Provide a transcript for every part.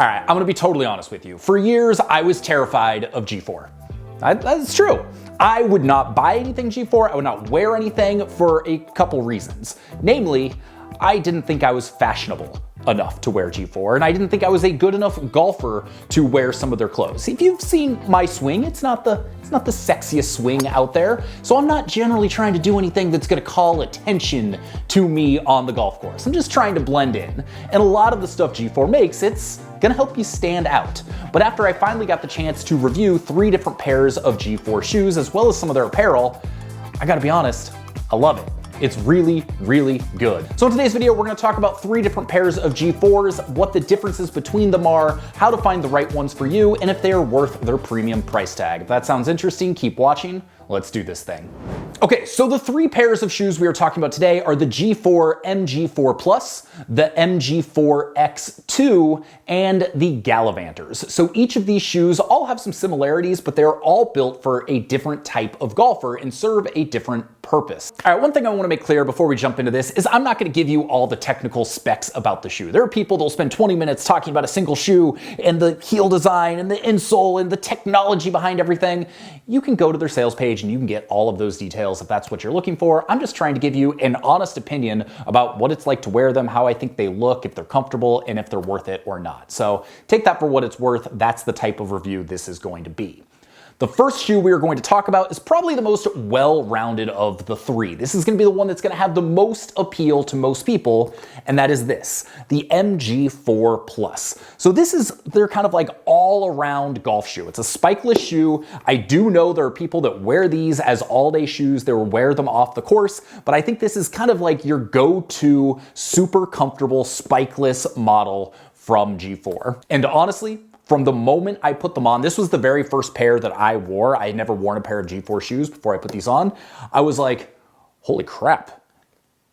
All right, I'm gonna be totally honest with you. For years, I was terrified of G4. That's true. I would not buy anything G4, I would not wear anything for a couple reasons. Namely, I didn't think I was fashionable enough to wear G4, and I didn't think I was a good enough golfer to wear some of their clothes. If you've seen my swing, it's not the sexiest swing out there, so I'm not generally trying to do anything that's gonna call attention to me on the golf course. I'm just trying to blend in. And a lot of the stuff G4 makes, it's gonna help you stand out. But after I finally got the chance to review 3 different pairs of G4 shoes, as well as some of their apparel, I gotta be honest, I love it. It's really, really good. So in today's video, we're gonna talk about 3 different pairs of G4s, what the differences between them are, how to find the right ones for you, and if they are worth their premium price tag. If that sounds interesting, keep watching. Let's do this thing. Okay, so the 3 pairs of shoes we are talking about today are the G4 MG4+, the MG4x2, and the Gallivanters. So each of these shoes all have some similarities, but they're all built for a different type of golfer and serve a different purpose. All right, one thing I want to make clear before we jump into this is I'm not going to give you all the technical specs about the shoe. There are people that'll spend 20 minutes talking about a single shoe and the heel design and the insole and the technology behind everything. You can go to their sales page and you can get all of those details if that's what you're looking for. I'm just trying to give you an honest opinion about what it's like to wear them, how I think they look, if they're comfortable, and if they're worth it or not. So take that for what it's worth. That's the type of review this is going to be. The first shoe we are going to talk about is probably the most well-rounded of the 3. This is going to be the one that's going to have the most appeal to most people, and that is this, the MG4+. So they're kind of like all-around golf shoe. It's a spikeless shoe. I do know there are people that wear these as all-day shoes. They will wear them off the course, but I think this is kind of like your go-to super comfortable spikeless model from G4. And honestly, from the moment I put them on, this was the very first pair that I wore. I had never worn a pair of G4 shoes before I put these on. I was like, holy crap,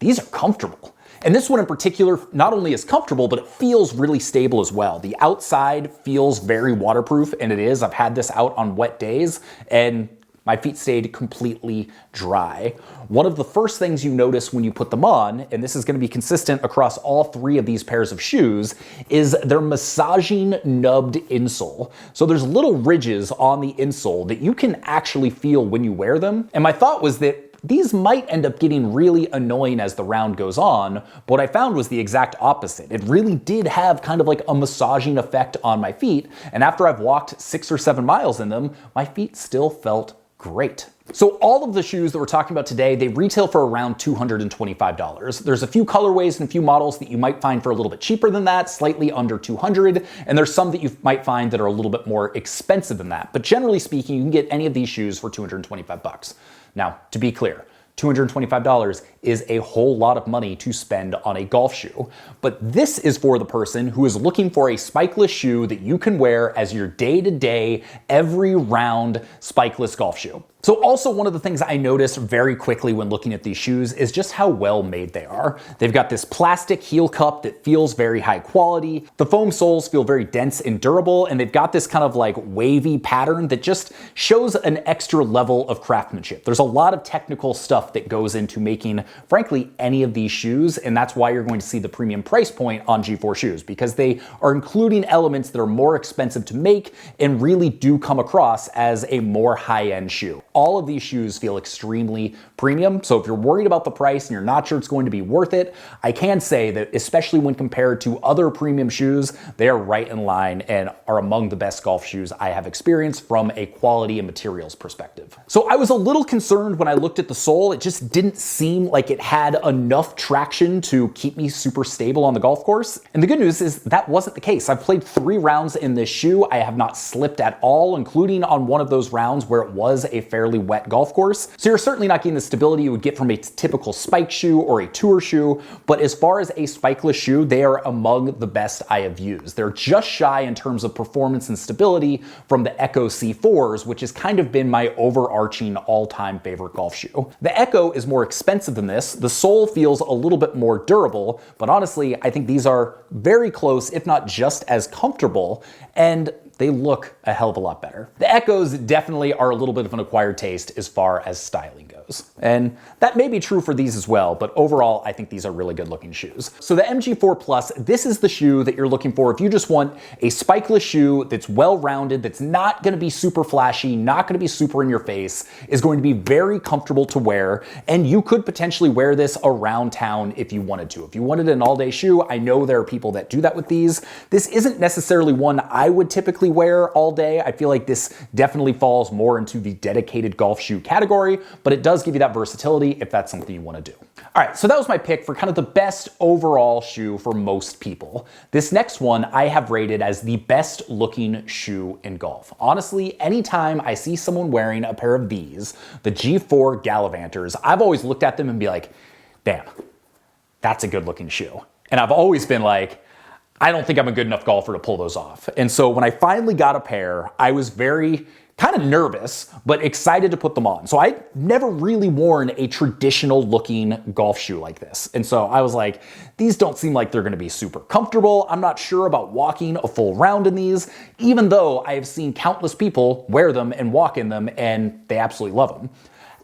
these are comfortable. And this one in particular, not only is comfortable, but it feels really stable as well. The outside feels very waterproof, and it is. I've had this out on wet days, and my feet stayed completely dry. One of the first things you notice when you put them on, and this is going to be consistent across all 3 of these pairs of shoes, is their massaging nubbed insole. So there's little ridges on the insole that you can actually feel when you wear them. And my thought was that these might end up getting really annoying as the round goes on, but what I found was the exact opposite. It really did have kind of like a massaging effect on my feet, and after I've walked 6 or 7 miles in them, my feet still felt great. So all of the shoes that we're talking about today, they retail for around $225. There's a few colorways and a few models that you might find for a little bit cheaper than that, slightly under $200, and there's some that you might find that are a little bit more expensive than that. But generally speaking, you can get any of these shoes for $225. Now, to be clear, $225 is a whole lot of money to spend on a golf shoe. But this is for the person who is looking for a spikeless shoe that you can wear as your day-to-day, every round spikeless golf shoe. So also one of the things I noticed very quickly when looking at these shoes is just how well made they are. They've got this plastic heel cup that feels very high quality. The foam soles feel very dense and durable, and they've got this kind of like wavy pattern that just shows an extra level of craftsmanship. There's a lot of technical stuff that goes into making, frankly, any of these shoes, and that's why you're going to see the premium price point on G4 shoes, because they are including elements that are more expensive to make and really do come across as a more high-end shoe. All of these shoes feel extremely premium, so if you're worried about the price and you're not sure it's going to be worth it, I can say that especially when compared to other premium shoes, they are right in line and are among the best golf shoes I have experienced from a quality and materials perspective. So I was a little concerned when I looked at the sole. It just didn't seem like it had enough traction to keep me super stable on the golf course. And the good news is that wasn't the case. I've played 3 rounds in this shoe. I have not slipped at all, including on one of those rounds where it was a fairly wet golf course. So you're certainly not getting the stability you would get from a typical spike shoe or a tour shoe, but as far as a spikeless shoe, they are among the best I have used. They're just shy in terms of performance and stability from the Echo C4s, which has kind of been my overarching all-time favorite golf shoe. The Echo is more expensive than this. The sole feels a little bit more durable, but honestly, I think these are very close, if not just as comfortable, and they look a hell of a lot better. The Echoes definitely are a little bit of an acquired taste as far as styling goes. those. And that may be true for these as well, but overall, I think these are really good looking shoes. So the MG4 Plus, this is the shoe that you're looking for if you just want a spikeless shoe that's well-rounded, that's not gonna be super flashy, not gonna be super in your face, is going to be very comfortable to wear, and you could potentially wear this around town if you wanted to. If you wanted an all-day shoe, I know there are people that do that with these. This isn't necessarily one I would typically wear all day. I feel like this definitely falls more into the dedicated golf shoe category, but it does give you that versatility if that's something you want to do. All right, so that was my pick for kind of the best overall shoe for most people. This next one I have rated as the best looking shoe in golf. Honestly, anytime I see someone wearing a pair of these, the G4 Gallivanters, I've always looked at them and be like, damn, that's a good looking shoe. And I've always been like, I don't think I'm a good enough golfer to pull those off. And so when I finally got a pair, I was very kind of nervous, but excited to put them on. So I'd never really worn a traditional looking golf shoe like this. And so I was like, these don't seem like they're gonna be super comfortable. I'm not sure about walking a full round in these, even though I have seen countless people wear them and walk in them and they absolutely love them.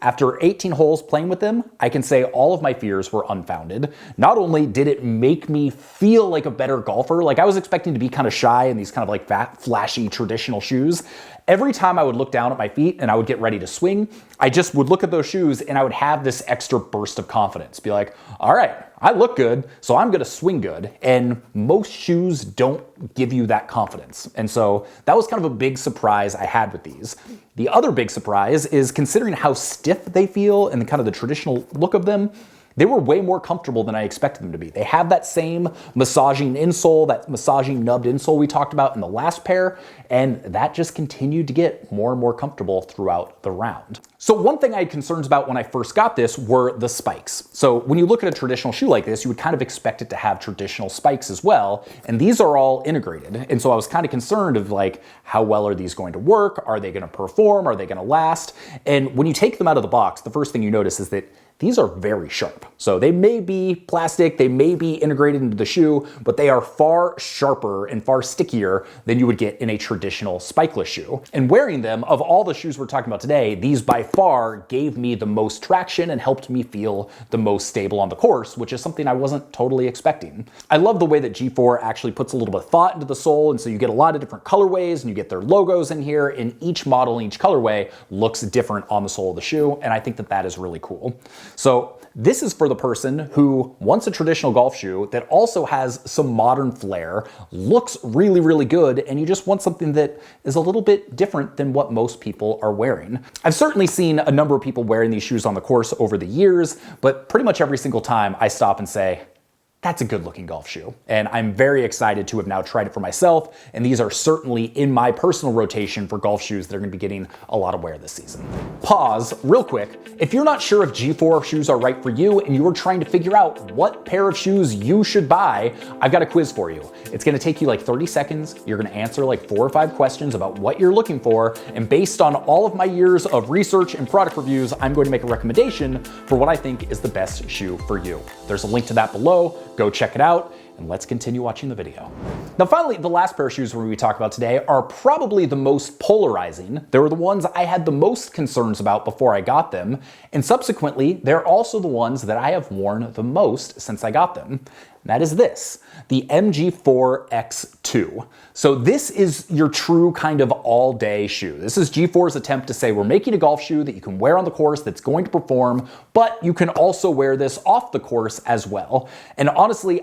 After 18 holes playing with them, I can say all of my fears were unfounded. Not only did it make me feel like a better golfer, like I was expecting to be kind of shy in these kind of like fat, flashy traditional shoes. Every time I would look down at my feet and I would get ready to swing, I just would look at those shoes and I would have this extra burst of confidence. Be like, all right, I look good, so I'm gonna swing good. And most shoes don't give you that confidence. And so that was kind of a big surprise I had with these. The other big surprise is considering how stiff they feel and kind of the traditional look of them, they were way more comfortable than I expected them to be. They have that same massaging insole, that massaging nubbed insole we talked about in the last pair, and that just continued to get more and more comfortable throughout the round. So one thing I had concerns about when I first got this were the spikes. So when you look at a traditional shoe like this, you would kind of expect it to have traditional spikes as well, and these are all integrated. And so I was kind of concerned of like, how well are these going to work? Are they gonna perform? Are they gonna last? And when you take them out of the box, the first thing you notice is that these are very sharp. So they may be plastic, they may be integrated into the shoe, but they are far sharper and far stickier than you would get in a traditional spikeless shoe. And wearing them, of all the shoes we're talking about today, these by far gave me the most traction and helped me feel the most stable on the course, which is something I wasn't totally expecting. I love the way that G4 actually puts a little bit of thought into the sole, and so you get a lot of different colorways and you get their logos in here, and each model and each colorway looks different on the sole of the shoe, and I think that that is really cool. So this is for the person who wants a traditional golf shoe that also has some modern flair, looks really, really good, and you just want something that is a little bit different than what most people are wearing. I've certainly seen a number of people wearing these shoes on the course over the years, but pretty much every single time I stop and say, that's a good looking golf shoe. And I'm very excited to have now tried it for myself. And these are certainly in my personal rotation for golf shoes that are gonna be getting a lot of wear this season. Pause real quick. If you're not sure if G4 shoes are right for you and you are trying to figure out what pair of shoes you should buy, I've got a quiz for you. It's gonna take you like 30 seconds. You're gonna answer like 4 or 5 questions about what you're looking for. And based on all of my years of research and product reviews, I'm going to make a recommendation for what I think is the best shoe for you. There's a link to that below. Go check it out, and let's continue watching the video. Now finally, the last pair of shoes we talk about today are probably the most polarizing. They were the ones I had the most concerns about before I got them, and subsequently, they're also the ones that I have worn the most since I got them. And that is this, the MG4x2. So this is your true kind of all-day shoe. This is G4's attempt to say we're making a golf shoe that you can wear on the course that's going to perform, but you can also wear this off the course as well. And honestly,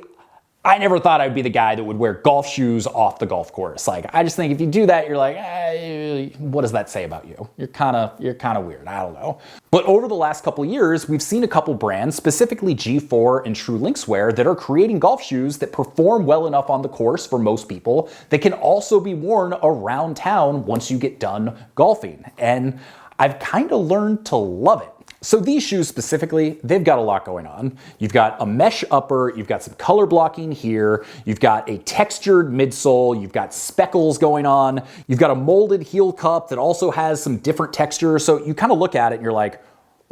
I never thought I'd be the guy that would wear golf shoes off the golf course. Like, I just think if you do that, you're like, what does that say about you? You're kind of weird, I don't know. But over the last couple of years, we've seen a couple brands, specifically G4 and True Linkswear, that are creating golf shoes that perform well enough on the course for most people that can also be worn around town once you get done golfing. And I've kind of learned to love it. So these shoes specifically, they've got a lot going on. You've got a mesh upper, you've got some color blocking here, you've got a textured midsole, you've got speckles going on, you've got a molded heel cup that also has some different texture. So you kind of look at it and you're like,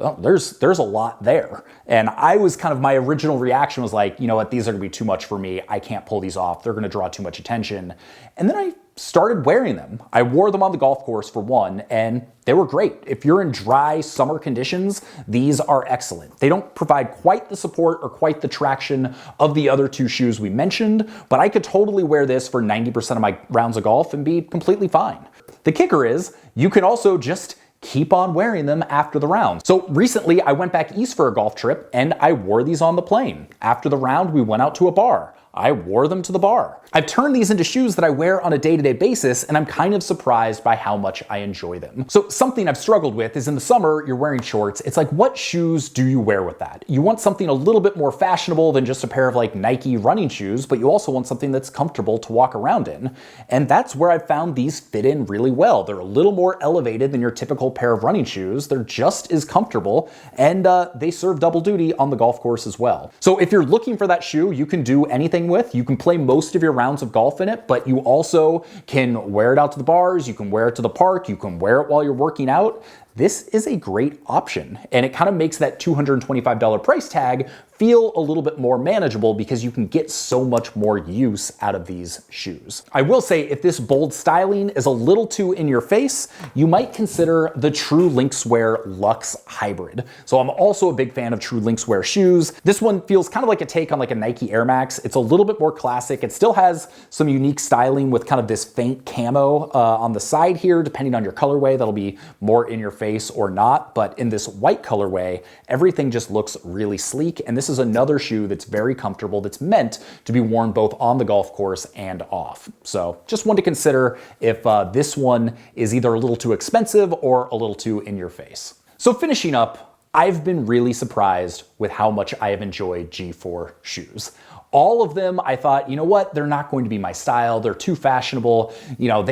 well, there's a lot there. And I was my original reaction was like, you know what, these are gonna be too much for me. I can't pull these off. They're gonna draw too much attention. And then I started wearing them. I wore them on the golf course for one, and they were great. If you're in dry summer conditions, these are excellent. They don't provide quite the support or quite the traction of the other two shoes we mentioned, but I could totally wear this for 90% of my rounds of golf and be completely fine. The kicker is, you can also just keep on wearing them after the round. So recently I went back east for a golf trip and I wore these on the plane. After the round, we went out to a bar. I wore them to the bar. I've turned these into shoes that I wear on a day-to-day basis, and I'm kind of surprised by how much I enjoy them. So something I've struggled with is in the summer, you're wearing shorts. It's like, what shoes do you wear with that? You want something a little bit more fashionable than just a pair of Nike running shoes, but you also want something that's comfortable to walk around in. And that's where I've found these fit in really well. They're a little more elevated than your typical pair of running shoes. They're just as comfortable, and they serve double duty on the golf course as well. So if you're looking for that shoe you can do anything with, you can play most of your rounds of golf in it, but you also can wear it out to the bars, you can wear it to the park, you can wear it while you're working out. This is a great option, and it kind of makes that $225 price tag feel a little bit more manageable because you can get so much more use out of these shoes. I will say, if this bold styling is a little too in your face, you might consider the True Linkswear Luxe Hybrid. So I'm also a big fan of True Linkswear shoes. This one feels kind of like a take on a Nike Air Max. It's a little bit more classic. It still has some unique styling with kind of this faint camo on the side here, depending on your colorway. That'll be more in your face or not, but in this white colorway, everything just looks really sleek, and this is another shoe that's very comfortable, that's meant to be worn both on the golf course and off. So just one to consider if this one is either a little too expensive or a little too in your face. So finishing up, I've been really surprised with how much I have enjoyed G4 shoes. All of them, I thought, you know what, they're not going to be my style, they're too fashionable,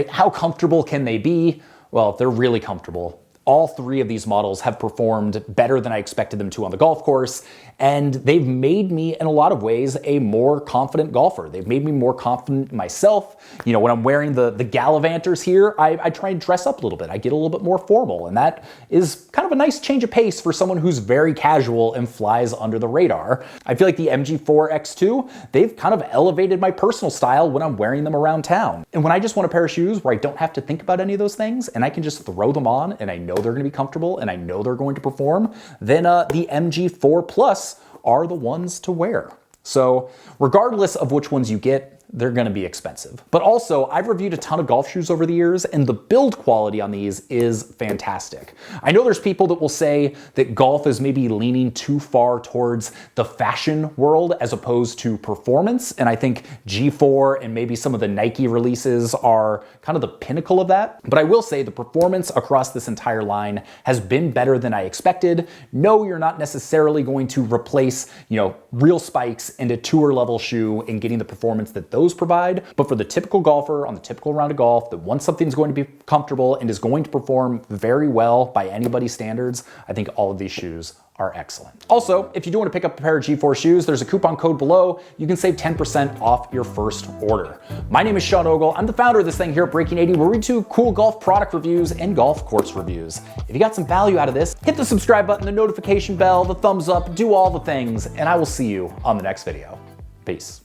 how comfortable can they be? Well, they're really comfortable. All three of these models have performed better than I expected them to on the golf course, and they've made me, in a lot of ways, a more confident golfer. They've made me more confident in myself. When I'm wearing the Gallivanters here, I try and dress up a little bit. I get a little bit more formal, and that is kind of a nice change of pace for someone who's very casual and flies under the radar. I feel like the MG4x2, they've kind of elevated my personal style when I'm wearing them around town. And when I just want a pair of shoes where I don't have to think about any of those things, and I can just throw them on, and I know they're going to be comfortable and I know they're going to perform, then the MG4 Plus are the ones to wear. So regardless of which ones you get, they're gonna be expensive. But also, I've reviewed a ton of golf shoes over the years, and the build quality on these is fantastic. I know there's people that will say that golf is maybe leaning too far towards the fashion world as opposed to performance, and I think G4 and maybe some of the Nike releases are kind of the pinnacle of that. But I will say the performance across this entire line has been better than I expected. No, you're not necessarily going to replace, real spikes into tour level shoe and getting the performance that those provide, but for the typical golfer on the typical round of golf that wants something's going to be comfortable and is going to perform very well by anybody's standards, I think all of these shoes are excellent. Also, if you do want to pick up a pair of G4 shoes, there's a coupon code below. You can save 10% off your first order. My name is Sean Ogle. I'm the founder of this thing here at Breaking 80, where we do cool golf product reviews and golf course reviews. If you got some value out of this, hit the subscribe button, the notification bell, the thumbs up, do all the things, and I will see you on the next video. Peace.